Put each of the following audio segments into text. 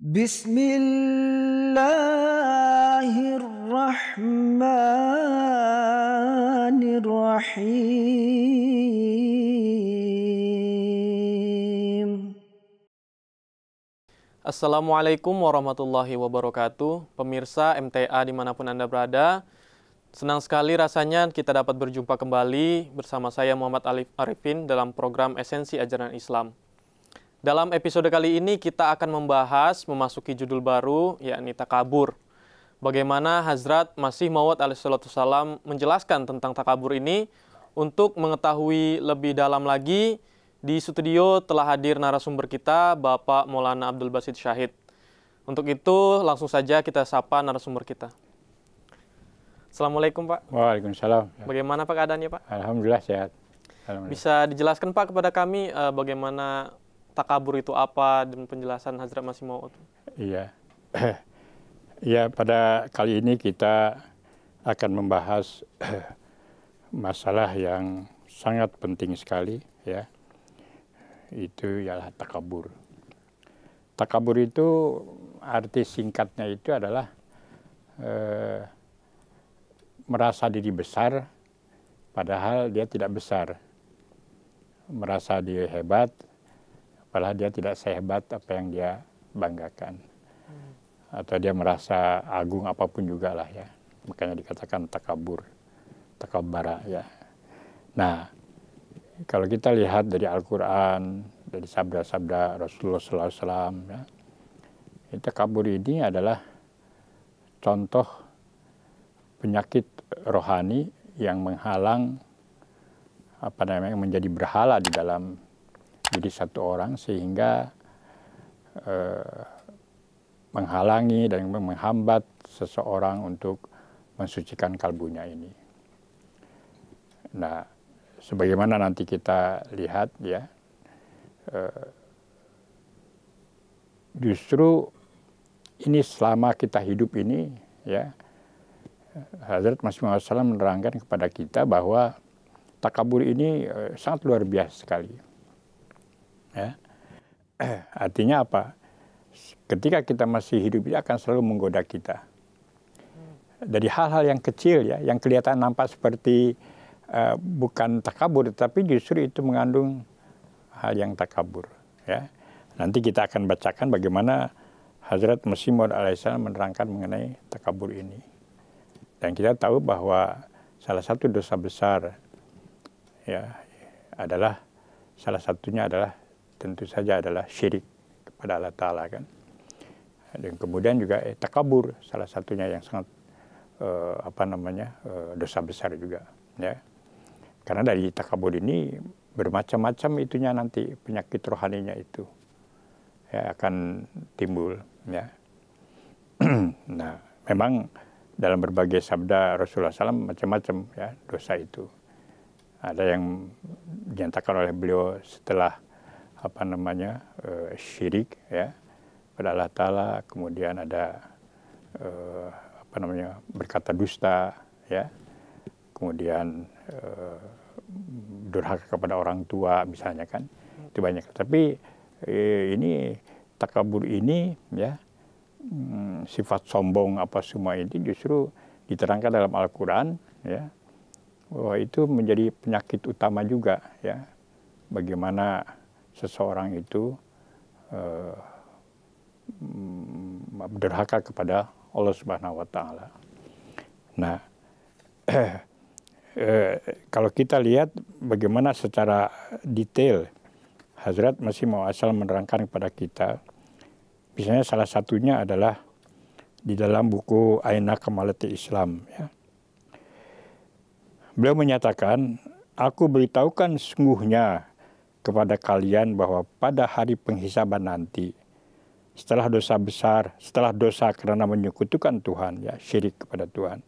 Bismillahirrahmanirrahim. Assalamualaikum warahmatullahi wabarakatuh. Pemirsa MTA dimanapun Anda berada, senang sekali rasanya kita dapat berjumpa kembali bersama saya Muhammad Arifin dalam program Esensi Ajaran Islam. Dalam episode kali ini kita akan membahas memasuki judul baru, yakni takabur. Bagaimana Hazrat Masih Maud alaihissalam menjelaskan tentang takabur ini. Untuk mengetahui lebih dalam lagi, di studio telah hadir narasumber kita, Bapak Maulana Abdul Basit Syahid. Untuk itu, langsung saja kita sapa narasumber kita. Assalamualaikum, Pak. Waalaikumsalam. Bagaimana Pak keadaannya, Pak? Alhamdulillah sehat. Alhamdulillah. Bisa dijelaskan Pak kepada kami bagaimana takabur itu apa dan penjelasan Hazrat Masih Maud? Iya. Ya, pada kali ini kita akan membahas masalah yang sangat penting sekali, ya. Itu ialah takabur. Takabur itu arti singkatnya itu adalah merasa diri besar padahal dia tidak besar. Merasa dia hebat padahal dia tidak sehebat apa yang dia banggakan. Atau dia merasa agung apapun juga lah, ya. Makanya dikatakan takabur, takabara, ya. Nah, kalau kita lihat dari Al-Quran, dari sabda-sabda Rasulullah SAW, ya, takabur ini adalah contoh penyakit rohani yang menghalang menjadi berhala di dalam diri satu orang, sehingga menghalangi dan menghambat seseorang untuk mensucikan kalbunya ini. Nah, sebagaimana nanti kita lihat, ya, justru ini selama kita hidup ini, ya, Hazrat Masih Maud menerangkan kepada kita bahwa takabur ini sangat luar biasa sekali. Ya. Artinya apa? Ketika kita masih hidup, dia akan selalu menggoda kita. Dari hal-hal yang kecil, ya, yang kelihatan nampak seperti bukan takabur, tapi justru itu mengandung hal yang takabur. Ya. Nanti kita akan bacakan bagaimana Hazrat Masih Maud alaihissalam menerangkan mengenai takabur ini. Dan kita tahu bahwa salah satu dosa besar, ya, adalah salah satunya adalah tentu saja adalah syirik kepada Allah Ta'ala, kan. Dan kemudian juga takabur, salah satunya yang sangat dosa besar juga, ya. Karena dari takabur ini bermacam-macam itunya nanti penyakit rohaninya itu, ya, akan timbul, ya. Nah, memang dalam berbagai sabda Rasulullah SAW macam-macam, ya, dosa itu. Ada yang dinyatakan oleh beliau setelah syirik, ya, pada Allah Ta'ala, kemudian ada berkata dusta, ya, kemudian durhaka kepada orang tua misalnya, kan, itu banyak. Tapi ini takabur ini, ya, sifat sombong apa semua ini justru diterangkan dalam Al-Quran, ya, bahwa itu menjadi penyakit utama juga, ya, bagaimana seseorang itu durhaka kepada Allah Subhanahu wa Ta'ala. Nah, kalau kita lihat bagaimana secara detail Hazrat Masih Maud menerangkan kepada kita, misalnya salah satunya adalah di dalam buku Aina Kamalati Islam, ya. Beliau menyatakan, aku beritahukan sungguhnya kepada kalian bahwa pada hari penghisaban nanti, setelah dosa besar, setelah dosa karena menyekutukan Tuhan, ya, syirik kepada Tuhan,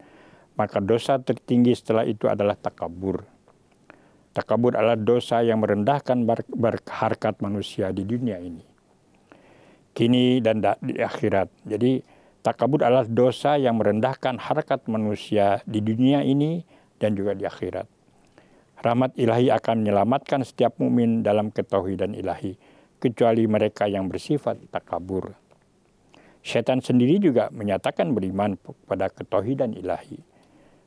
maka dosa tertinggi setelah itu adalah takabur. Takabur adalah dosa yang merendahkan harkat manusia di dunia ini, kini dan di akhirat. Jadi takabur adalah dosa yang merendahkan harkat manusia di dunia ini dan juga di akhirat. Rahmat ilahi akan menyelamatkan setiap mukmin dalam ketauhidan ilahi, kecuali mereka yang bersifat takabur. Setan sendiri juga menyatakan beriman pada ketauhidan ilahi.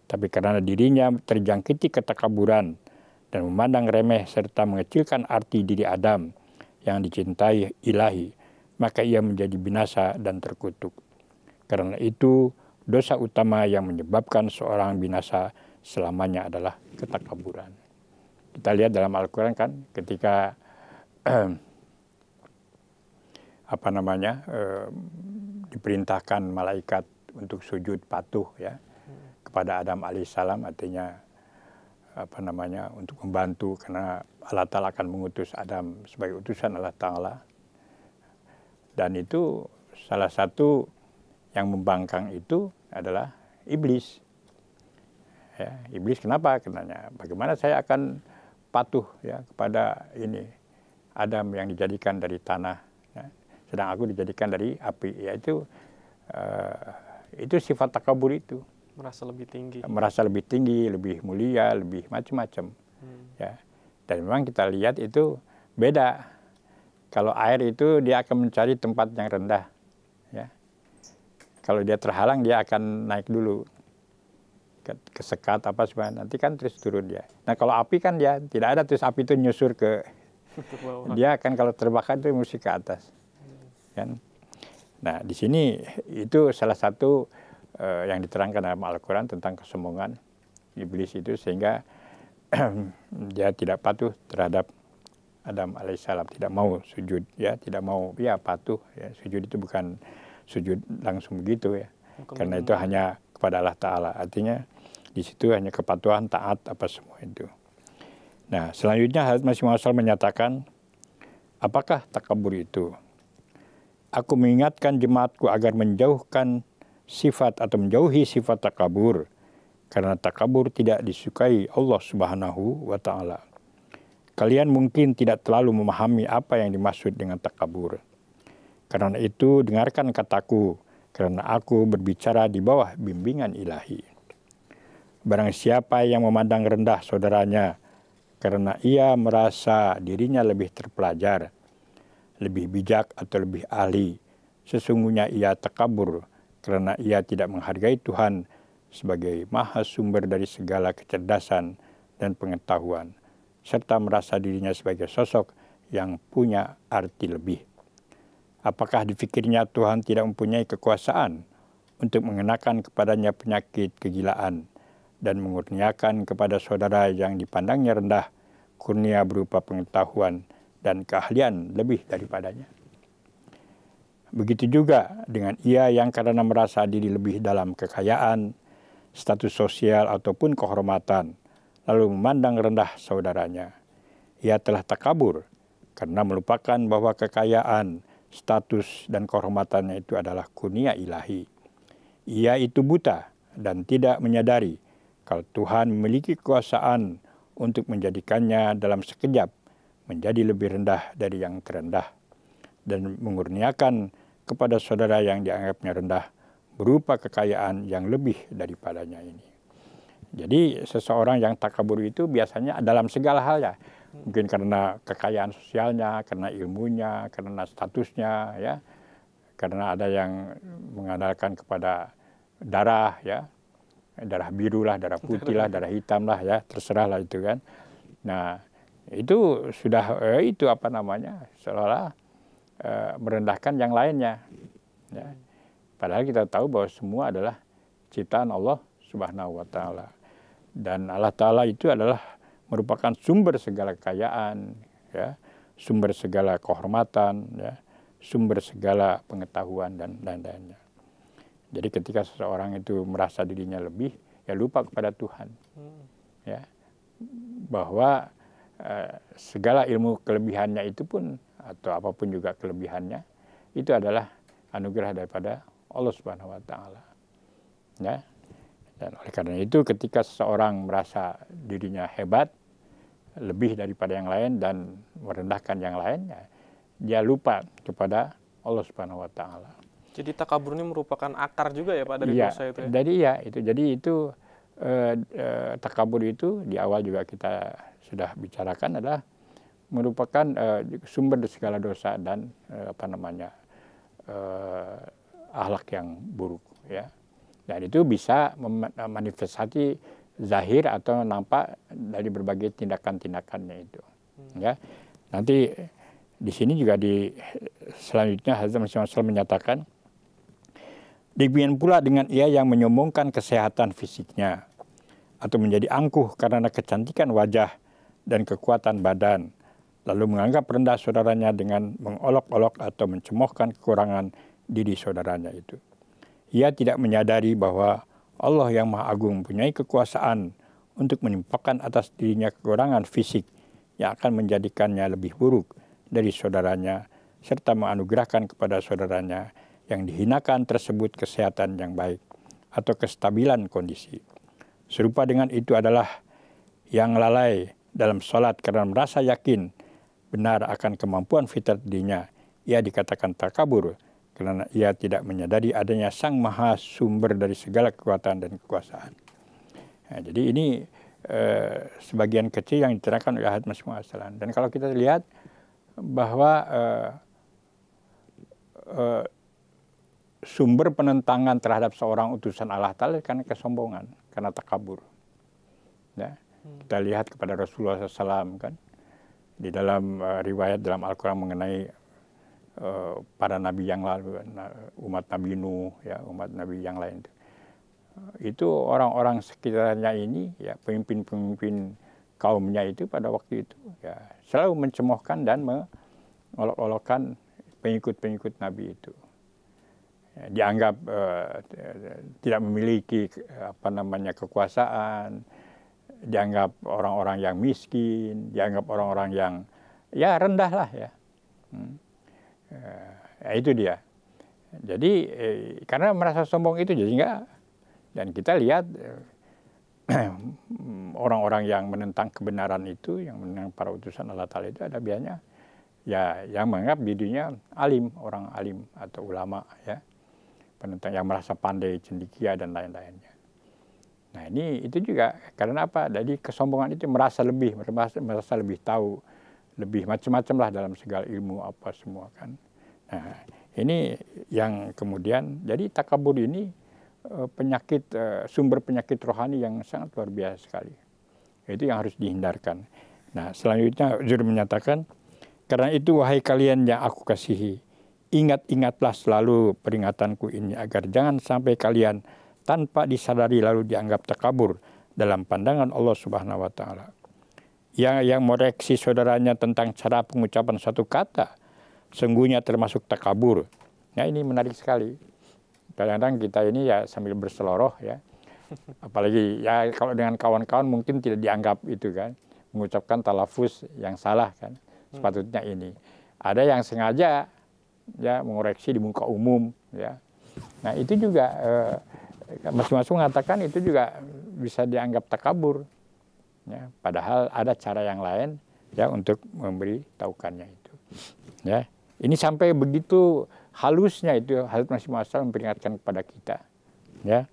Tapi karena dirinya terjangkiti ketakaburan dan memandang remeh serta mengecilkan arti diri Adam yang dicintai ilahi, maka ia menjadi binasa dan terkutuk. Karena itu, dosa utama yang menyebabkan seorang binasa selamanya adalah ketakaburan. Kita lihat dalam Al-Quran kan, ketika diperintahkan malaikat untuk sujud patuh ya kepada Adam alaihissalam, artinya untuk membantu karena Allah Ta'ala akan mengutus Adam sebagai utusan Allah Ta'ala. Dan itu salah satu yang membangkang itu adalah iblis. Ya, iblis kenapa? Kenanya bagaimana saya akan patuh ya kepada ini Adam yang dijadikan dari tanah, ya, sedang aku dijadikan dari api. Yaitu itu sifat takabur itu. Merasa lebih tinggi. Merasa lebih tinggi, lebih mulia, lebih macam-macam. Ya. Dan memang kita lihat itu beda. Kalau air itu dia akan mencari tempat yang rendah. Ya. Kalau dia terhalang dia akan naik dulu. Kesekat apa sebenarnya. Nanti kan terus turun dia. Nah kalau api kan dia tidak ada terus api itu nyusur ke. Dia akan kalau terbakar itu mesti ke atas. Kan? Nah di sini itu salah satu yang diterangkan dalam Al-Quran tentang kesombongan iblis itu, sehingga dia tidak patuh terhadap Adam alaihissalam, tidak mau sujud, ya, tidak mau ya patuh. Ya. Sujud itu bukan sujud langsung begitu ya, karena itu hanya kepada Allah Ta'ala. Artinya di situ hanya kepatuhan, taat apa semua itu. Nah selanjutnya Hazrat Masih Maud menyatakan, apakah takabur itu? Aku mengingatkan jemaatku agar menjauhkan sifat atau menjauhi sifat takabur, karena takabur tidak disukai Allah Subhanahu wa Ta'ala. Kalian mungkin tidak terlalu memahami apa yang dimaksud dengan takabur. Karena itu dengarkan kataku, karena aku berbicara di bawah bimbingan ilahi. Barang siapa yang memandang rendah saudaranya karena ia merasa dirinya lebih terpelajar, lebih bijak atau lebih ahli, sesungguhnya ia takabur karena ia tidak menghargai Tuhan sebagai maha sumber dari segala kecerdasan dan pengetahuan, serta merasa dirinya sebagai sosok yang punya arti lebih. Apakah dipikirnya Tuhan tidak mempunyai kekuasaan untuk mengenakan kepadanya penyakit kegilaan dan mengurniakan kepada saudara yang dipandangnya rendah kurnia berupa pengetahuan dan keahlian lebih daripadanya? Begitu juga dengan ia yang karena merasa diri lebih dalam kekayaan, status sosial ataupun kehormatan, lalu memandang rendah saudaranya. Ia telah takabur karena melupakan bahwa kekayaan, status, dan kehormatannya itu adalah kurnia ilahi. Ia itu buta dan tidak menyadari kalau Tuhan memiliki kekuasaan untuk menjadikannya dalam sekejap menjadi lebih rendah dari yang terendah, dan mengurniakan kepada saudara yang dianggapnya rendah berupa kekayaan yang lebih daripadanya ini. Jadi seseorang yang takabur itu biasanya dalam segala hal ya. Mungkin karena kekayaan sosialnya, karena ilmunya, karena statusnya ya. Karena ada yang mengandalkan kepada darah ya. Darah biru lah, darah putih lah, darah hitam lah ya, terserah lah itu kan. Nah, itu sudah seolah-olah merendahkan yang lainnya. Ya. Padahal kita tahu bahwa semua adalah ciptaan Allah Subhanahu wa Ta'ala. Dan Allah Ta'ala itu adalah merupakan sumber segala kekayaan, ya, sumber segala kehormatan, ya, sumber segala pengetahuan dan lain-lainnya. Jadi ketika seseorang itu merasa dirinya lebih, ya lupa kepada Tuhan. Ya. Bahwa segala ilmu kelebihannya itu pun, atau apapun juga kelebihannya, itu adalah anugerah daripada Allah Subhanahu wa Ta'ala. Ya. Dan oleh karena itu ketika seseorang merasa dirinya hebat, lebih daripada yang lain dan merendahkan yang lain, ya, dia lupa kepada Allah Subhanahu wa Ta'ala. Jadi takabur ini merupakan akar juga ya Pak dari dosa itu ya? Jadi takabur itu di awal juga kita sudah bicarakan adalah merupakan sumber segala dosa dan akhlak yang buruk, ya. Dan itu bisa memanifestasi zahir atau nampak dari berbagai tindakan-tindakannya itu. Ya, nanti di sini juga selanjutnya Hazrat Masih Maud menyatakan, demikian pula dengan ia yang menyombongkan kesehatan fisiknya atau menjadi angkuh karena kecantikan wajah dan kekuatan badan, lalu menganggap rendah saudaranya dengan mengolok-olok atau mencemoohkan kekurangan diri saudaranya itu. Ia tidak menyadari bahwa Allah yang Maha Agung mempunyai kekuasaan untuk menimpakan atas dirinya kekurangan fisik yang akan menjadikannya lebih buruk dari saudaranya, serta menganugerahkan kepada saudaranya yang dihinakan tersebut kesehatan yang baik atau kestabilan kondisi. Serupa dengan itu adalah yang lalai dalam sholat karena merasa yakin benar akan kemampuan fitrat dirinya. Ia dikatakan takabur karena ia tidak menyadari adanya Sang Maha Sumber dari segala kekuatan dan kekuasaan. Nah, jadi ini sebagian kecil yang diterangkan oleh Hazrat Masih Maud. Dan kalau kita lihat bahwa sumber penentangan terhadap seorang utusan Allah Ta'ala karena kesombongan, karena takabur. Ya, kita lihat kepada Rasulullah SAW kan, di dalam riwayat dalam Al-Quran mengenai para nabi yang lalu, umat Nabi Nuh, ya, umat Nabi yang lain itu orang-orang sekitarnya ini, ya, pemimpin-pemimpin kaumnya itu pada waktu itu, ya, selalu mencemoohkan dan mengolok-olokkan pengikut-pengikut Nabi itu. Ya, dianggap tidak memiliki kekuasaan, dianggap orang-orang yang miskin, dianggap orang-orang yang ya rendah lah, ya. Ya, itu dia. Jadi karena merasa sombong itu jadi enggak. Dan kita lihat orang-orang yang menentang kebenaran itu, yang menentang para utusan Allah Ta'ala itu ada biasanya ya yang menganggap dirinya alim, orang alim atau ulama, ya. Penentang yang merasa pandai, cendekia dan lain-lainnya. Nah, ini itu juga karena apa? Jadi kesombongan itu merasa lebih tahu, lebih macam-macam lah dalam segala ilmu apa semua kan. Nah, ini yang kemudian jadi takabur ini penyakit, sumber penyakit rohani yang sangat luar biasa sekali. Itu yang harus dihindarkan. Nah, selanjutnya Zur menyatakan, karena itu wahai kalian yang aku kasihi, ingat-ingatlah selalu peringatanku ini agar jangan sampai kalian tanpa disadari lalu dianggap takabur dalam pandangan Allah Subhanahu wa Ta'ala. Yang mereaksi saudaranya tentang cara pengucapan satu kata, sungguhnya termasuk takabur. Ya, ini menarik sekali. Kadang-kadang kita ini ya sambil berseloroh, ya. Apalagi ya kalau dengan kawan-kawan mungkin tidak dianggap itu kan. Mengucapkan talafuz yang salah kan. Sepatutnya ini. Ada yang sengaja ya mengoreksi di muka umum, ya. Nah, itu juga masing-masing mengatakan itu juga bisa dianggap takabur. Ya, padahal ada cara yang lain ya untuk memberi taukannya itu. Ya, ini sampai begitu halusnya itu Hazrat Masih Maud memperingatkan kepada kita. Ya,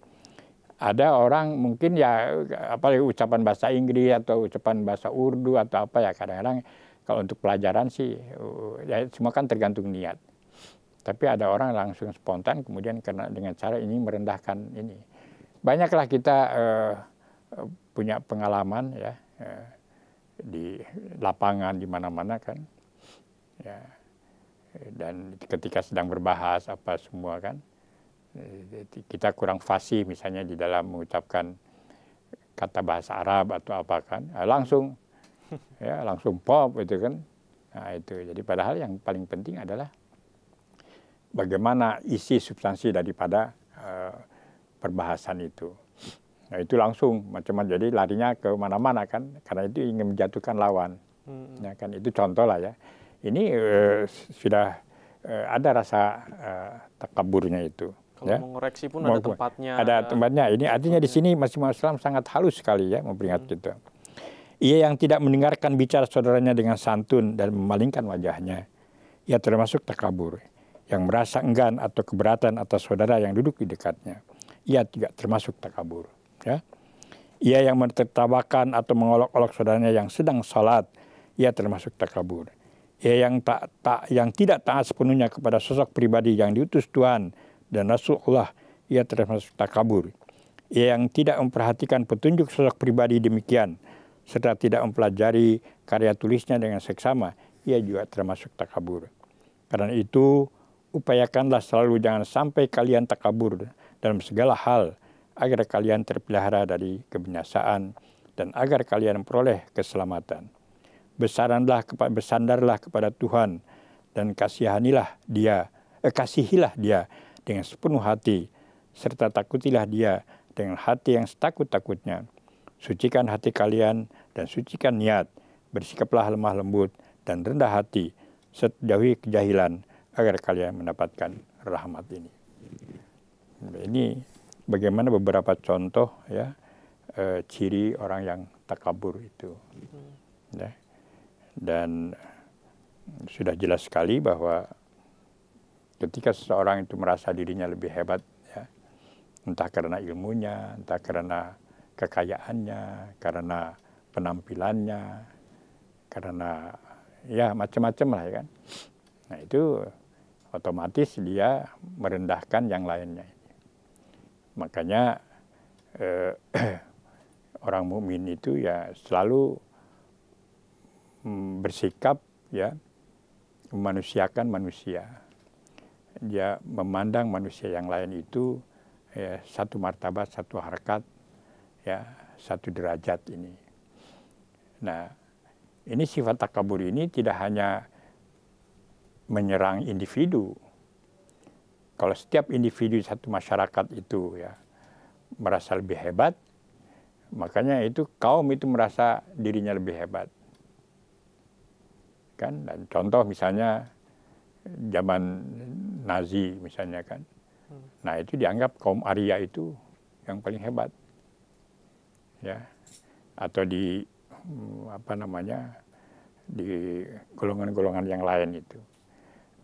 ada orang mungkin ya apalagi ucapan bahasa Inggris atau ucapan bahasa Urdu atau apa ya kadang-kadang kalau untuk pelajaran sih ya semua kan tergantung niat. Tapi ada orang langsung spontan kemudian karena dengan cara ini merendahkan ini. Banyaklah kita punya pengalaman ya di lapangan di mana-mana kan. Ya. Dan ketika sedang berbahas apa semua kan, kita kurang fasih misalnya di dalam mengucapkan kata bahasa Arab atau apa kan, langsung ya langsung pop itu kan. Nah, itu jadi padahal yang paling penting adalah bagaimana isi substansi daripada perbahasan itu. Nah, itu langsung macam-macam jadi larinya ke mana-mana kan, karena itu ingin menjatuhkan lawan. Ya kan, itu contoh lah ya. Ini sudah ada rasa takaburnya itu. Kalau ya. mengoreksi pun ada tempatnya. Ada tempatnya. Ini artinya di sini Masih Maud sangat halus sekali ya memperingat kita. Ia yang tidak mendengarkan bicara saudaranya dengan santun dan memalingkan wajahnya. Ia termasuk takabur. Yang merasa enggan atau keberatan atas saudara yang duduk di dekatnya. Ia juga termasuk takabur. Ya. Ia yang menertawakan atau mengolok-olok saudaranya yang sedang salat. Ia termasuk takabur. Ia yang tidak taat sepenuhnya kepada sosok pribadi yang diutus Tuhan dan Rasulullah, ia termasuk takabur. Ia yang tidak memperhatikan petunjuk sosok pribadi demikian, serta tidak mempelajari karya tulisnya dengan seksama, ia juga termasuk takabur. Karena itu, upayakanlah selalu jangan sampai kalian takabur dalam segala hal, agar kalian terpelihara dari kebinasaan dan agar kalian memperoleh keselamatan. Bersandarlah kepada Tuhan dan kasihilah Dia dengan sepenuh hati, serta takutilah Dia dengan hati yang setakut-takutnya. Sucikan hati kalian dan sucikan niat, bersikaplah lemah lembut dan rendah hati, jauhi kejahilan agar kalian mendapatkan rahmat ini. Ini bagaimana beberapa contoh ya ciri orang yang takabur itu. Ya. Dan sudah jelas sekali bahwa ketika seseorang itu merasa dirinya lebih hebat, ya, entah karena ilmunya, entah karena kekayaannya, karena penampilannya, karena ya macam-macam lah ya kan. Nah itu otomatis dia merendahkan yang lainnya. Makanya orang mukmin itu ya selalu bersikap ya memanusiakan manusia. Dia memandang manusia yang lain itu ya, satu martabat, satu harkat, ya satu derajat ini. Nah, ini sifat takabur ini tidak hanya menyerang individu. Kalau setiap individu satu masyarakat itu ya merasa lebih hebat, makanya itu kaum itu merasa dirinya lebih hebat. Kan? Dan contoh misalnya zaman Nazi misalnya kan. Nah, itu dianggap kaum Arya itu yang paling hebat. Ya. Atau di di golongan-golongan yang lain itu.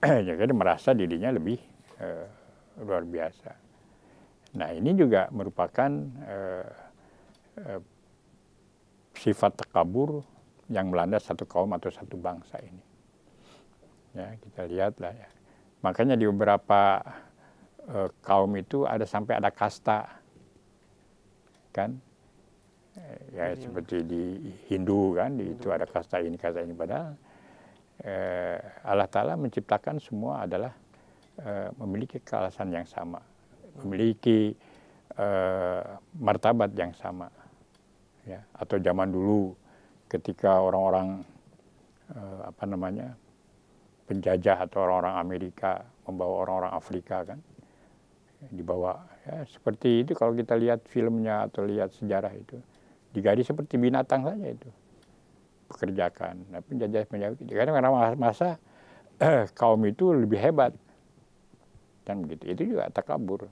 Jadi merasa dirinya lebih luar biasa. Nah, ini juga merupakan sifat takabur yang melanda satu kaum atau satu bangsa ini. Ya, kita lihatlah ya. Makanya di beberapa kaum itu sampai ada kasta. Kan? Ya seperti di Hindu kan, itu ada kasta ini, padahal Allah Ta'ala menciptakan semua adalah memiliki kealasan yang sama, memiliki martabat yang sama. Ya, atau zaman dulu ketika orang-orang penjajah atau orang-orang Amerika membawa orang-orang Afrika kan, dibawa ya seperti itu. Kalau kita lihat filmnya atau lihat sejarah itu, digali seperti binatang saja itu pekerjakan. Nah, penjajah karena masa kaum itu lebih hebat dan begitu. Itu juga takabur.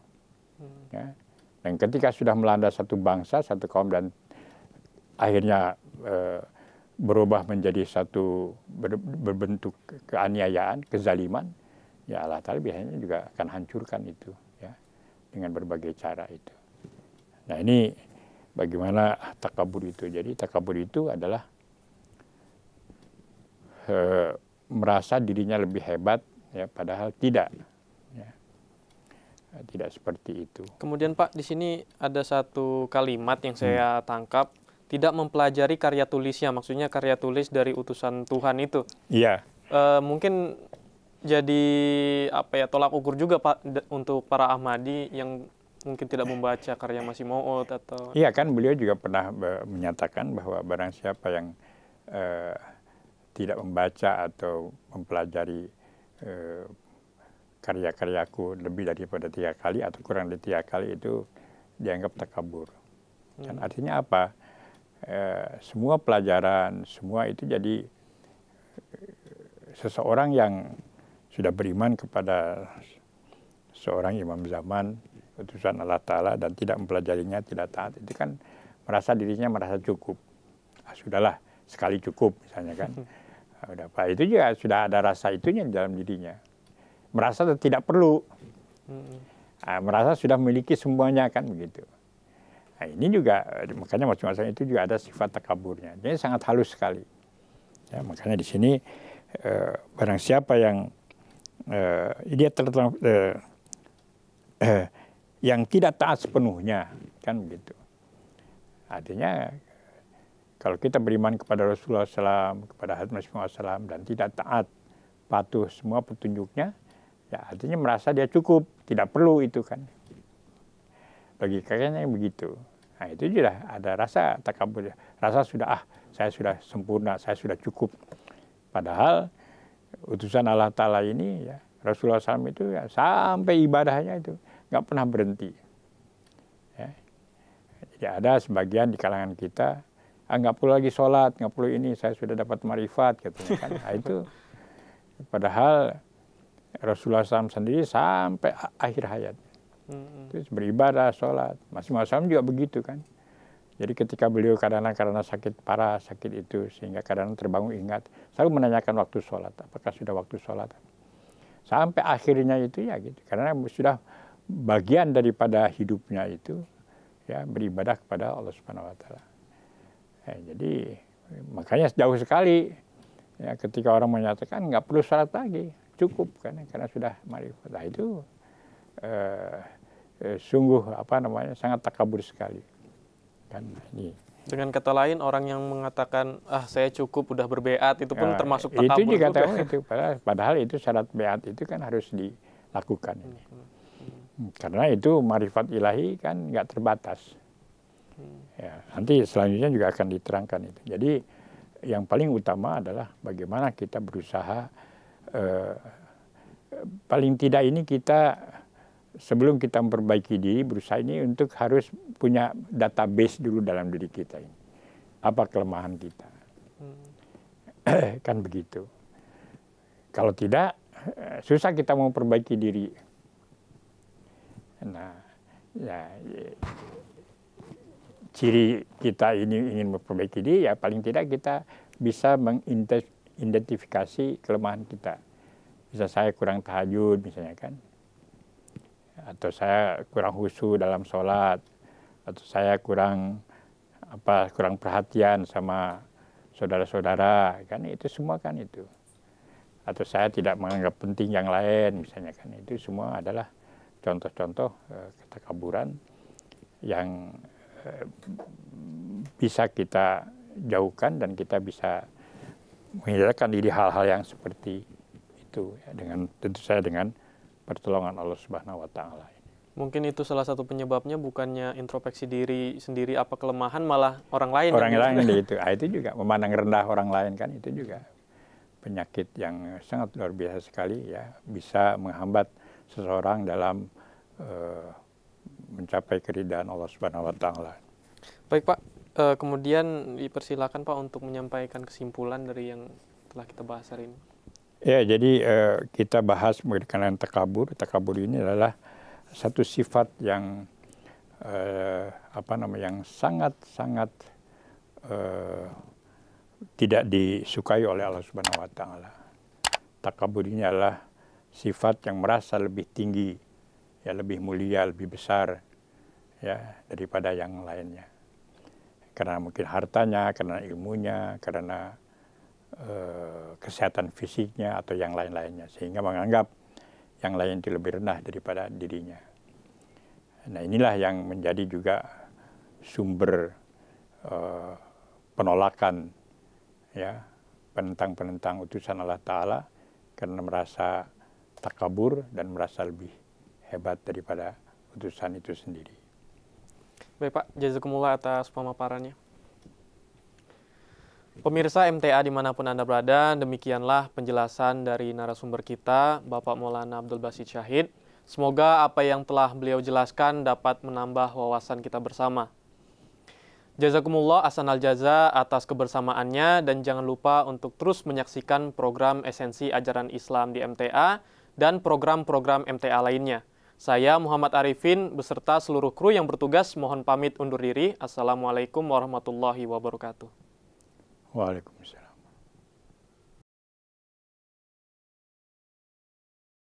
Ya. Dan ketika sudah melanda satu bangsa, satu kaum dan akhirnya berubah menjadi satu berbentuk keaniayaan, kezaliman, ya Allah Ta'ala biasanya juga akan hancurkan itu ya dengan berbagai cara itu. Nah, ini bagaimana takabur itu. Jadi takabur itu adalah merasa dirinya lebih hebat ya padahal tidak. Ya. Tidak seperti itu. Kemudian Pak, di sini ada satu kalimat yang saya tangkap, tidak mempelajari karya tulisnya, maksudnya karya tulis dari utusan Tuhan itu. Iya. Mungkin jadi tolak ukur juga Pak untuk para Ahmadi yang mungkin tidak membaca karya Masih Maud atau. Iya kan, beliau juga pernah menyatakan bahwa barang siapa yang tidak membaca atau mempelajari karya-karyaku lebih daripada 3 kali atau kurang dari 3 kali itu dianggap takabur. Dan artinya apa? Semua pelajaran, semua itu jadi seseorang yang sudah beriman kepada seorang imam zaman, utusan Allah Ta'ala, dan tidak mempelajarinya, tidak taat, itu kan merasa dirinya merasa cukup. Sudahlah, sekali cukup misalnya kan. Udah Pak, itu juga sudah ada rasa itunya di dalam dirinya. Merasa tidak perlu. Merasa sudah memiliki semuanya kan begitu. Nah, ini juga makanya masing-masing itu juga ada sifat takaburnya. Jadi sangat halus sekali. Ya, makanya di sini barang siapa yang dia yang tidak taat sepenuhnya, kan begitu. Artinya kalau kita beriman kepada Rasulullah SAW, kepada Hadrat Masih Maud SAW, dan tidak taat, patuh semua petunjuknya, ya artinya merasa dia cukup, tidak perlu itu kan. Bagi kakeknya yang begitu. Nah itu juga ada rasa takabur, rasa sudah saya sudah sempurna, saya sudah cukup. Padahal utusan Allah Ta'ala ini ya, Rasulullah SAW itu ya, sampai ibadahnya itu nggak pernah berhenti. Ya. Jadi ada sebagian di kalangan kita, nggak perlu lagi sholat, nggak perlu ini, saya sudah dapat marifat katanya kan. Nah, itu padahal Rasulullah SAW sendiri sampai akhir hayat itu beribadah, sholat. Masih Maud juga begitu kan. Jadi ketika beliau kadang-kadang karena sakit parah, sakit itu sehingga kadang-kadang terbangun ingat, selalu menanyakan waktu sholat, apakah sudah waktu sholat. Sampai akhirnya itu ya gitu, karena sudah bagian daripada hidupnya itu ya beribadah kepada Allah Subhanahu Wa Taala. Jadi makanya jauh sekali ya ketika orang menyatakan nggak perlu sholat lagi, cukup kan karena sudah marifat. Nah itu sungguh sangat takabur sekali kan ini. Dengan kata lain orang yang mengatakan saya cukup udah berbeat itu pun termasuk takabur itu juga. Itu padahal itu syarat beat itu kan harus dilakukan ini. Karena itu marifat ilahi kan nggak terbatas. Ya, nanti selanjutnya juga akan diterangkan itu. Jadi yang paling utama adalah bagaimana kita berusaha paling tidak ini kita sebelum kita memperbaiki diri, berusaha ini untuk harus punya database dulu dalam diri kita ini. Apa kelemahan kita. Kan begitu. Kalau tidak, susah kita mau perbaiki diri. Nah, ya, ciri kita ini ingin memperbaiki diri, ya paling tidak kita bisa mengidentifikasi kelemahan kita. Bisa saya kurang tahajud misalnya kan. Atau saya kurang khusyuk dalam sholat, atau saya kurang perhatian sama saudara-saudara, kan itu semua kan itu. Atau saya tidak menganggap penting yang lain, misalnya kan itu semua adalah contoh-contoh ketakaburan yang bisa kita jauhkan dan kita bisa menghindarkan diri hal-hal yang seperti itu ya, dengan tentu saja dengan pertolongan Allah Subhanahu Wa Taala. Mungkin itu salah satu penyebabnya, bukannya introspeksi diri sendiri apa kelemahan, malah orang lain. Orang lain itu juga memandang rendah orang lain kan, itu juga penyakit yang sangat luar biasa sekali ya, bisa menghambat seseorang dalam mencapai keridhaan Allah Subhanahu Wa Taala. Baik Pak, kemudian dipersilakan Pak untuk menyampaikan kesimpulan dari yang telah kita bahas hari ini. Ya, jadi kita bahas mengenai takabur. Takabur ini adalah satu sifat yang yang sangat-sangat tidak disukai oleh Allah Subhanahu Wa Taala. Takabur ini adalah sifat yang merasa lebih tinggi, ya lebih mulia, lebih besar, ya daripada yang lainnya. Karena mungkin hartanya, karena ilmunya, karena kesehatan fisiknya atau yang lain-lainnya, sehingga menganggap yang lain itu lebih rendah daripada dirinya. Nah inilah yang menjadi juga sumber penolakan ya penentang-penentang utusan Allah Ta'ala, karena merasa takabur dan merasa lebih hebat daripada utusan itu sendiri. Baik Pak, jazakumullah atas pemaparannya. Pemirsa MTA dimanapun Anda berada, demikianlah penjelasan dari narasumber kita, Bapak Maulana Abdul Basit Syahid. Semoga apa yang telah beliau jelaskan dapat menambah wawasan kita bersama. Jazakumullah ahsanal jaza atas kebersamaannya, dan jangan lupa untuk terus menyaksikan program Esensi Ajaran Islam di MTA dan program-program MTA lainnya. Saya Muhammad Arifin beserta seluruh kru yang bertugas mohon pamit undur diri. Assalamualaikum warahmatullahi wabarakatuh. Waalaikumsalam.